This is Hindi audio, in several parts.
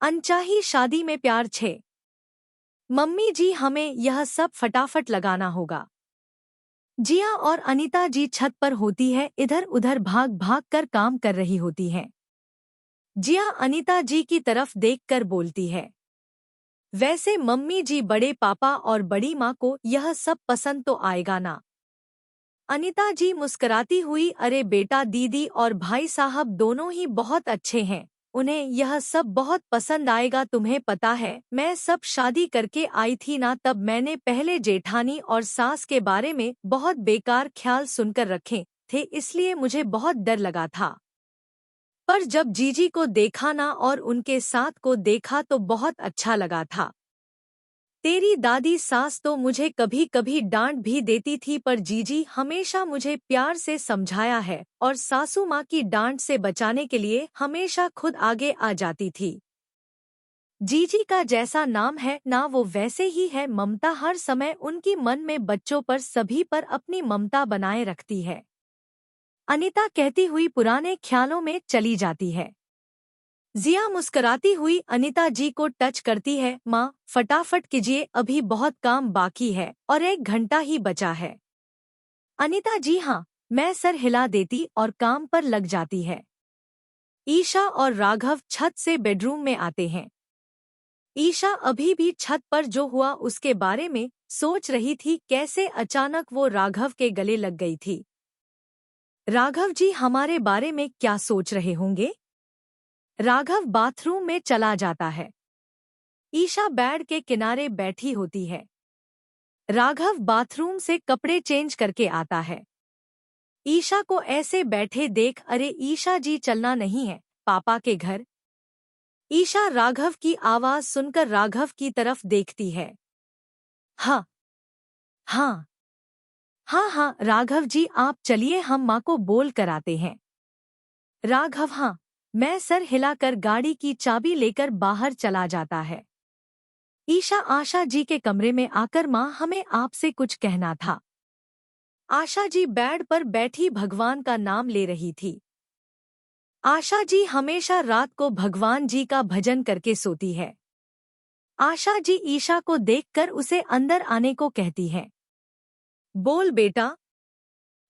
अनचाही शादी में प्यार 6। मम्मी जी हमें यह सब फटाफट लगाना होगा। जिया और अनीता जी छत पर होती है, इधर उधर भाग भाग कर काम कर रही होती हैं। जिया अनीता जी की तरफ देखकर बोलती है, वैसे मम्मी जी बड़े पापा और बड़ी माँ को यह सब पसंद तो आएगा ना। अनीता जी मुस्कराती हुई, अरे बेटा, दीदी और भाई साहब दोनों ही बहुत अच्छे हैं, उन्हें यह सब बहुत पसंद आएगा। तुम्हें पता है, मैं सब शादी करके आई थी ना, तब मैंने पहले जेठानी और सास के बारे में बहुत बेकार ख्याल सुनकर रखे थे, इसलिए मुझे बहुत डर लगा था। पर जब जीजी को देखा ना और उनके साथ को देखा तो बहुत अच्छा लगा था। तेरी दादी सास तो मुझे कभी कभी डांट भी देती थी, पर जीजी हमेशा मुझे प्यार से समझाया है और सासू माँ की डांट से बचाने के लिए हमेशा खुद आगे आ जाती थी। जीजी का जैसा नाम है ना, वो वैसे ही है। ममता हर समय उनकी मन में बच्चों पर, सभी पर अपनी ममता बनाए रखती है। अनीता कहती हुई पुराने ख्यालों में चली जाती है। जिया मुस्कराती हुई अनीता जी को टच करती है, माँ फटाफट कीजिए, अभी बहुत काम बाकी है और 1 घंटा ही बचा है। अनीता जी हाँ, मैं सर हिला देती और काम पर लग जाती है। ईशा और राघव छत से बेडरूम में आते हैं। ईशा अभी भी छत पर जो हुआ उसके बारे में सोच रही थी, कैसे अचानक वो राघव के गले लग गई थी। राघव जी हमारे बारे में क्या सोच रहे होंगे? राघव बाथरूम में चला जाता है। ईशा बेड के किनारे बैठी होती है। राघव बाथरूम से कपड़े चेंज करके आता है। ईशा को ऐसे बैठे देख, अरे ईशा जी, चलना नहीं है पापा के घर? ईशा राघव की आवाज सुनकर राघव की तरफ देखती है। हाँ हाँ हाँ हाँ राघव जी, आप चलिए, हम माँ को बोल कर आते हैं। राघव हाँ, मैं सर हिलाकर गाड़ी की चाबी लेकर बाहर चला जाता है। ईशा आशा जी के कमरे में आकर, माँ हमें आपसे कुछ कहना था। आशा जी बेड पर बैठी भगवान का नाम ले रही थी। आशा जी हमेशा रात को भगवान जी का भजन करके सोती है। आशा जी ईशा को देखकर उसे अंदर आने को कहती है। बोल बेटा।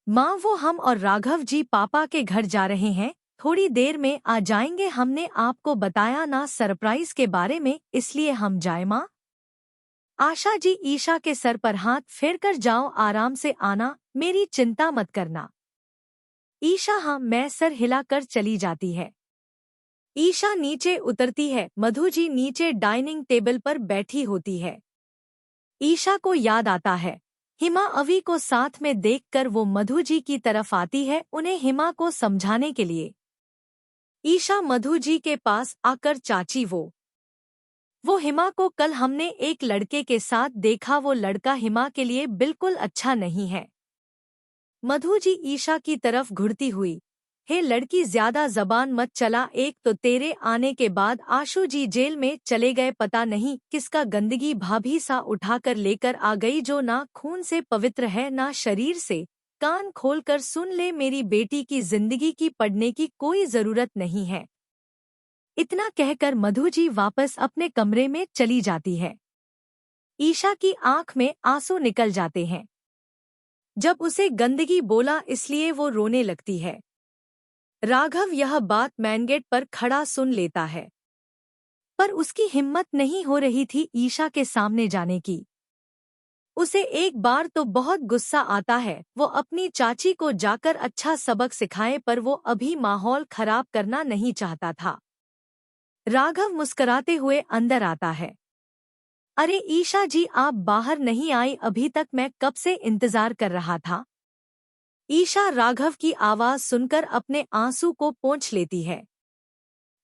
माँ वो हम और राघव जी पापा के घर जा रहे हैं, थोड़ी देर में आ जाएंगे, हमने आपको बताया ना सरप्राइज के बारे में, इसलिए हम जाए माँ। आशा जी ईशा के सर पर हाथ फेरकर, जाओ आराम से आना, मेरी चिंता मत करना। ईशा हाँ, मैं सर हिलाकर चली जाती है। ईशा नीचे उतरती है। मधु जी नीचे डाइनिंग टेबल पर बैठी होती है। ईशा को याद आता है। हिमा अवी को साथ में देखकर वो मधु जी की तरफ आती है, उन्हें हिमा को समझाने के लिए। ईशा मधु जी के पास आकर, चाची वो हिमा को कल हमने एक लड़के के साथ देखा, वो लड़का हिमा के लिए बिल्कुल अच्छा नहीं है। मधु जी ईशा की तरफ घुरती हुई, हे लड़की, ज्यादा जबान मत चला, एक तो तेरे आने के बाद आशु जी जेल में चले गए, पता नहीं किसका गंदगी भाभी सा उठाकर लेकर आ गई, जो ना खून से पवित्र है ना शरीर से। कान खोलकर सुन ले, मेरी बेटी की जिंदगी की पढ़ने की कोई जरूरत नहीं है। इतना कहकर मधु जी वापस अपने कमरे में चली जाती है। ईशा की आंख में आंसू निकल जाते हैं। जब उसे गंदगी बोला इसलिए वो रोने लगती है। राघव यह बात मेन गेट पर खड़ा सुन लेता है, पर उसकी हिम्मत नहीं हो रही थी ईशा के सामने जाने की। उसे एक बार तो बहुत गुस्सा आता है, वो अपनी चाची को जाकर अच्छा सबक सिखाए, पर वो अभी माहौल खराब करना नहीं चाहता था। राघव मुस्कुराते हुए अंदर आता है। अरे ईशा जी, आप बाहर नहीं आई अभी तक, मैं कब से इंतजार कर रहा था। ईशा राघव की आवाज सुनकर अपने आंसू को पोंछ लेती है।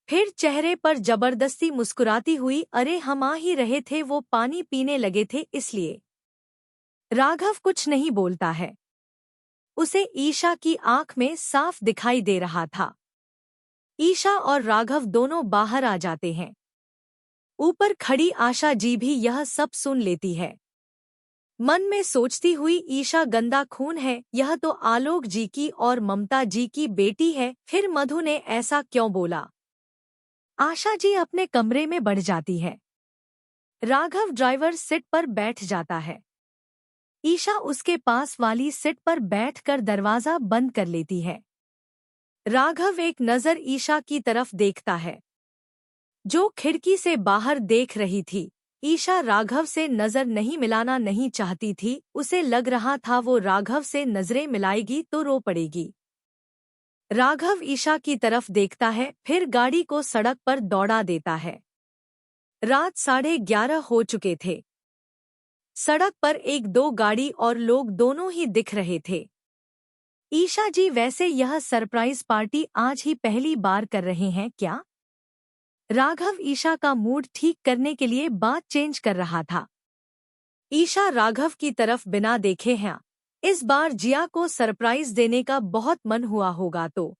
फिर चेहरे पर जबरदस्ती मुस्कुराती हुई, अरे हम आ ही रहे थे, वो पानी पीने लगे थे इसलिए। राघव कुछ नहीं बोलता है। उसे ईशा की आंख में साफ दिखाई दे रहा था। ईशा और राघव दोनों बाहर आ जाते हैं। ऊपर खड़ी आशा जी भी यह सब सुन लेती है। मन में सोचती हुई, ईशा गंदा खून है, यह तो आलोक जी की और ममता जी की बेटी है, फिर मधु ने ऐसा क्यों बोला। आशा जी अपने कमरे में बढ़ जाती है। राघव ड्राइवर सीट पर बैठ जाता है। ईशा उसके पास वाली सीट पर बैठकर दरवाजा बंद कर लेती है। राघव एक नज़र ईशा की तरफ देखता है, जो खिड़की से बाहर देख रही थी। ईशा राघव से नज़र नहीं मिलाना नहीं चाहती थी। उसे लग रहा था वो राघव से नज़रें मिलाएगी तो रो पड़ेगी। राघव ईशा की तरफ देखता है, फिर गाड़ी को सड़क पर दौड़ा देता है। रात 11:30 हो चुके थे। सड़क पर एक दो गाड़ी और लोग दोनों ही दिख रहे थे। ईशा जी, वैसे यह सरप्राइज पार्टी आज ही पहली बार कर रहे हैं क्या? राघव ईशा का मूड ठीक करने के लिए बात चेंज कर रहा था। ईशा राघव की तरफ बिना देखे हैं। इस बार जिया को सरप्राइज देने का बहुत मन हुआ होगा तो।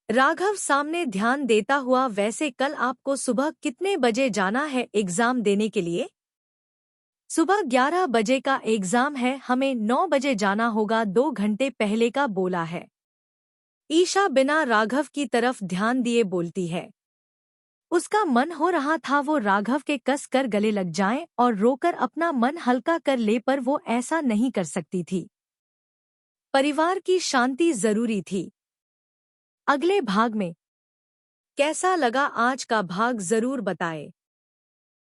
राघव सामने ध्यान देता हुआ, वैसे कल आपको सुबह कितने बजे जाना है एग्जाम देने के लिए? सुबह 11 बजे का एग्जाम है, हमें 9 बजे जाना होगा, 2 घंटे पहले का बोला है। ईशा बिना राघव की तरफ ध्यान दिए बोलती है। उसका मन हो रहा था वो राघव के कस कर गले लग जाए और रोकर अपना मन हल्का कर ले, पर वो ऐसा नहीं कर सकती थी। परिवार की शांति जरूरी थी। अगले भाग में कैसा लगा आज का भाग जरूर बताएं।